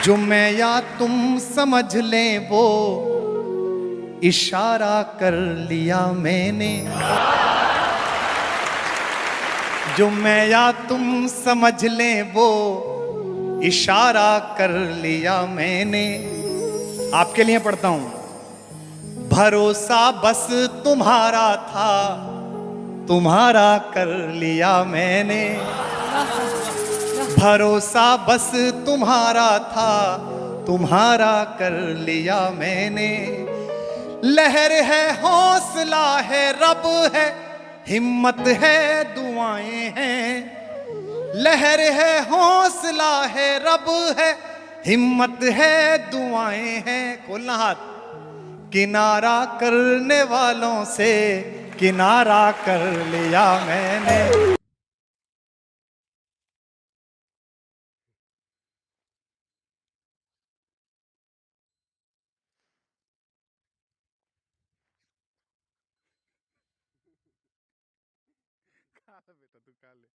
जो मैं या तुम समझ लें वो इशारा कर लिया मैंने। जो मैं या तुम समझ लें वो इशारा कर लिया मैंने। आपके लिए पढ़ता हूं। भरोसा बस तुम्हारा था, तुम्हारा कर लिया मैंने। भरोसा बस तुम्हारा था, तुम्हारा कर लिया मैंने। लहर है, हौसला है, रब है, हिम्मत है, दुआएं हैं। लहर है, हौसला है, रब है, हिम्मत है, दुआएं हैं। खोलना हाथ। किनारा करने वालों से किनारा कर लिया मैंने। बेटा तू खा ले।